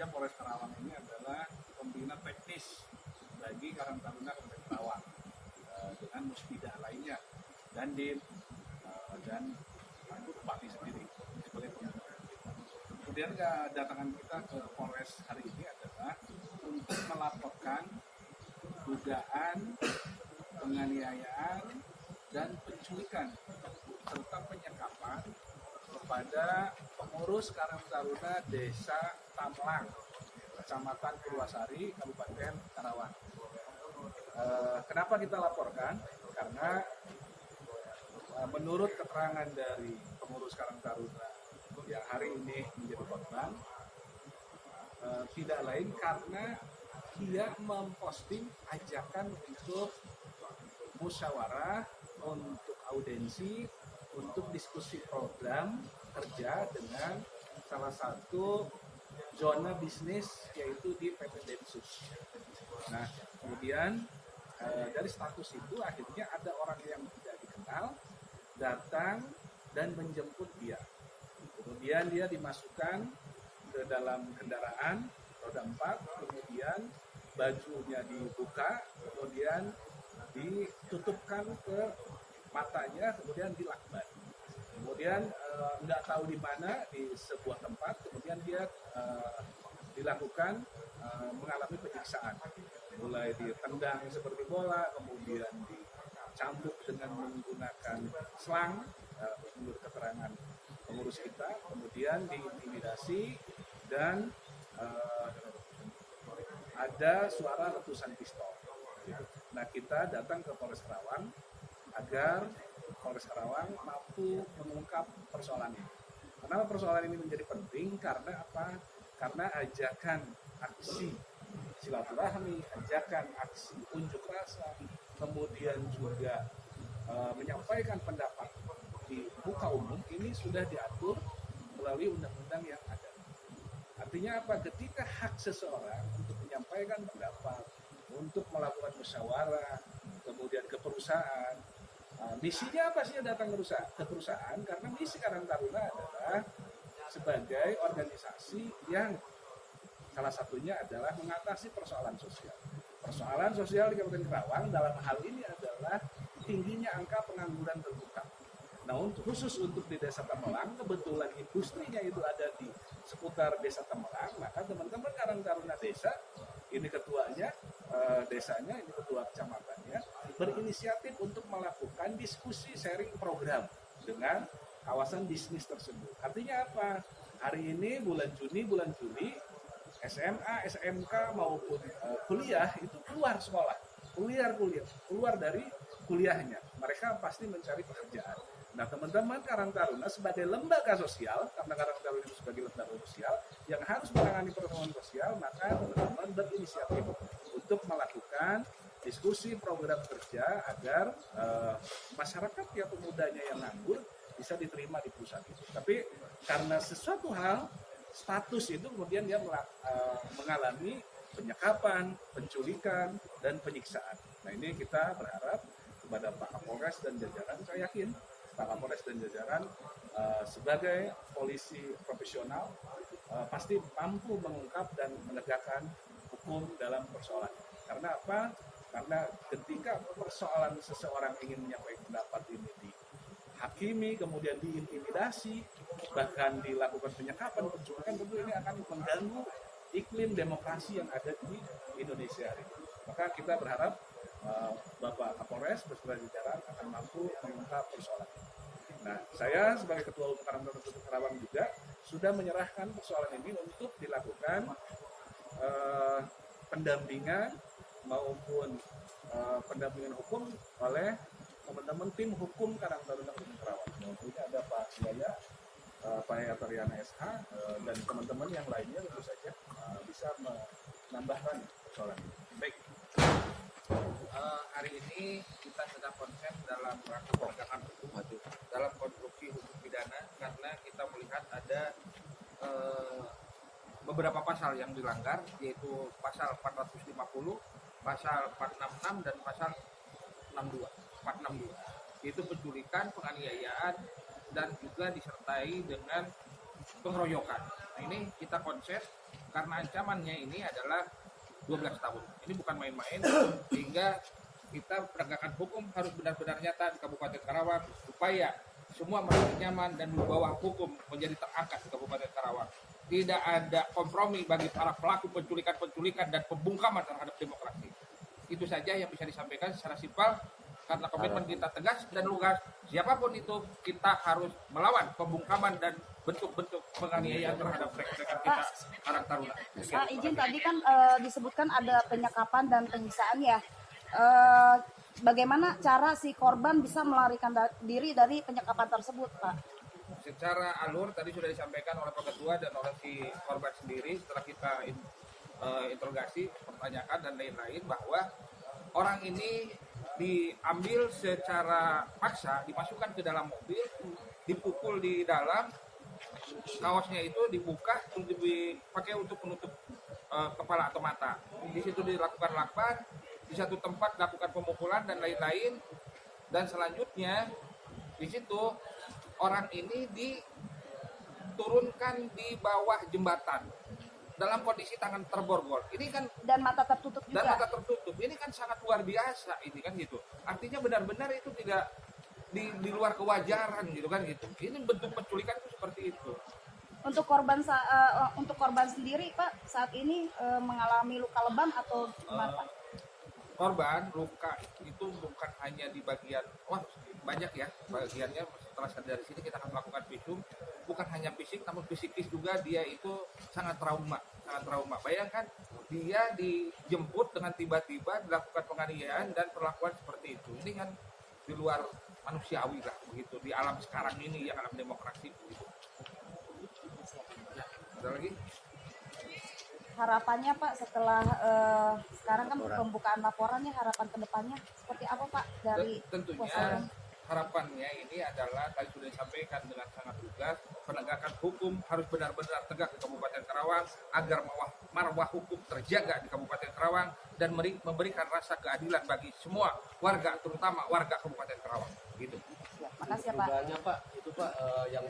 saja Polres Karawang ini adalah pembina teknis bagi Karang Taruna Kabupaten Karawang dengan musbidah lainnya dan dan Bupati sendiri sebagai pembina. Kemudian kedatangan kita ke Polres hari ini adalah untuk melaporkan dugaan penganiayaan dan penculikan serta penyekapan kepada pengurus Karang Taruna Desa Tamlang, Kecamatan Purwasari, Kabupaten Karawang. Kenapa kita laporkan? Karena menurut keterangan dari pengurus Karang Taruna yang hari ini menjadi korban, tidak lain karena dia memposting ajakan untuk musyawarah, untuk audiensi, untuk diskusi program kerja dengan salah satu zona bisnis yaitu di PT Densus. Nah, kemudian dari status itu akhirnya ada orang yang tidak dikenal datang dan menjemput dia. Kemudian dia dimasukkan ke dalam kendaraan roda 4, kemudian bajunya dibuka, kemudian ditutupkan ke matanya, kemudian dilakban. Kemudian nggak tahu di mana, di sebuah tempat, kemudian dia dilakukan mengalami penyiksaan. Mulai ditendang seperti bola, kemudian dicambuk dengan menggunakan selang, menurut keterangan pengurus kita, kemudian diintimidasi dan ada suara letusan pistol. Nah, kita datang ke Polres Karawang agar Polres Karawang mampu mengungkap persoalan ini. Kenapa persoalan ini menjadi penting? Karena apa? Karena ajakan aksi silaturahmi, ajakan aksi unjuk rasa, kemudian juga menyampaikan pendapat di muka umum ini sudah diatur melalui undang-undang yang ada. Artinya apa? Ketika hak seseorang untuk menyampaikan pendapat, untuk melakukan musyawarah, kemudian ke perusahaan, misinya apa sih datang ke perusahaan? Karena misi Karang Taruna adalah sebagai organisasi yang salah satunya adalah mengatasi persoalan sosial. Persoalan sosial di Kabupaten Karawang dalam hal ini adalah tingginya angka pengangguran terbuka. Nah, khusus untuk di Desa Tamelang, kebetulan industrinya itu ada di seputar Desa Tamelang, maka teman-teman Karang Taruna Desa, ini ketuanya desanya, ini ketua kecamatannya, berinisiatif untuk melakukan diskusi sharing program dengan kawasan bisnis tersebut. Artinya apa? Hari ini bulan Juni, SMA, SMK maupun kuliah itu keluar sekolah, keluar dari kuliahnya. Mereka pasti mencari pekerjaan. Nah, teman-teman Karang Taruna sebagai lembaga sosial, karena Karang Taruna itu sebagai lembaga sosial yang harus menangani persoalan sosial, maka teman-teman berinisiatif untuk melakukan diskusi program kerja agar masyarakat yang pemudanya yang nganggur bisa diterima di perusahaan itu. Tapi karena sesuatu hal, status itu kemudian dia mengalami penyekapan, penculikan, dan penyiksaan. Nah, ini kita berharap kepada Pak Kapolres dan jajaran, saya yakin Pak Kapolres dan jajaran sebagai polisi profesional pasti mampu mengungkap dan menegakkan hukum dalam persoalan. Karena apa? Karena ketika persoalan seseorang ingin menyampaikan pendapat ini dihakimi, kemudian diintimidasi, bahkan dilakukan penyekapan, penculikan, tentu ini akan mengganggu iklim demokrasi yang ada di Indonesia hari ini. Maka kita berharap Bapak Kapolres beserta jajaran akan mampu mengungkap persoalan ini. Nah, saya sebagai Ketua Umum Karang Taruna Karawang juga sudah menyerahkan persoalan ini untuk dilakukan pendampingan maupun pendampingan hukum oleh teman-teman tim hukum Karang Taruna Karawang. Ini ada Pak Yaya, Pak Yatariana SH, dan teman-teman yang lainnya tentu saja bisa menambahkan persoalan ini. Baik. Hari ini kita sedang konsen dalam rangka penegakan hukum dalam konstruksi hukum pidana karena kita melihat ada beberapa pasal yang dilanggar, yaitu pasal 450, pasal 466 dan pasal 462. Yaitu penculikan, penganiayaan, dan juga disertai dengan pengeroyokan. Nah, ini kita konsen karena ancamannya ini adalah 12 tahun. Ini bukan main-main, sehingga kita penegakan hukum harus benar-benar nyata di Kabupaten Karawang supaya semua merasa nyaman dan wibawa hukum menjadi terangkat di Kabupaten Karawang. Tidak ada kompromi bagi para pelaku penculikan dan pembungkaman terhadap demokrasi. Itu saja yang bisa disampaikan secara simpel, karena komitmen kita tegas dan lugas. Siapapun itu, kita harus melawan pembungkaman dan bentuk-bentuk penganiayaan terhadap rekan-rekan kita Karang Taruna. Izin tadi kan disebutkan ada penyekapan dan penyiksaan ya. Bagaimana cara si korban bisa melarikan diri dari penyekapan tersebut, Pak? Secara alur tadi sudah disampaikan oleh Pak Ketua dan oleh si korban sendiri setelah kita interogasi, pertanyakan dan lain-lain, bahwa orang ini diambil secara paksa, dimasukkan ke dalam mobil, dipukul di dalam, kaosnya itu dibuka untuk dipakai untuk menutup kepala atau mata. Di situ dilakukan lakban, di satu tempat dilakukan pemukulan dan lain-lain, dan selanjutnya di situ orang ini diturunkan di bawah jembatan dalam kondisi tangan terborgol. Ini kan Dan mata tertutup juga. dan mata tertutup. Ini kan sangat luar biasa ini kan gitu. Artinya benar-benar itu tidak di luar kewajaran gitu kan gitu. Ini bentuk penculikan itu seperti itu. Untuk korban sendiri, Pak, saat ini mengalami luka lebam atau gimana, Pak? Korban luka itu bukan hanya di bagian, banyak ya bagiannya. Setelah dari sini kita akan melakukan visum, bukan hanya fisik namun psikis juga. Dia itu sangat trauma. Bayangkan dia dijemput dengan tiba-tiba dilakukan penganiayaan dan perlakuan seperti itu. Ini kan di luar manusiawi lah begitu, di alam sekarang ini yang alam demokrasi begitu. Ada lagi? Harapannya, Pak, setelah sekarang kan pembukaan laporannya, harapan kedepannya seperti apa, Pak, dari Tentunya kuasa hukum? harapannya ini adalah tadi sudah disampaikan dengan sangat tegas, penegakan hukum harus benar-benar tegak di Kabupaten Karawang agar marwah hukum terjaga di Kabupaten Karawang dan memberikan rasa keadilan bagi semua warga, terutama warga Kabupaten Karawang. Gitu. Makasih ya, Pak. Pak, itu Pak yang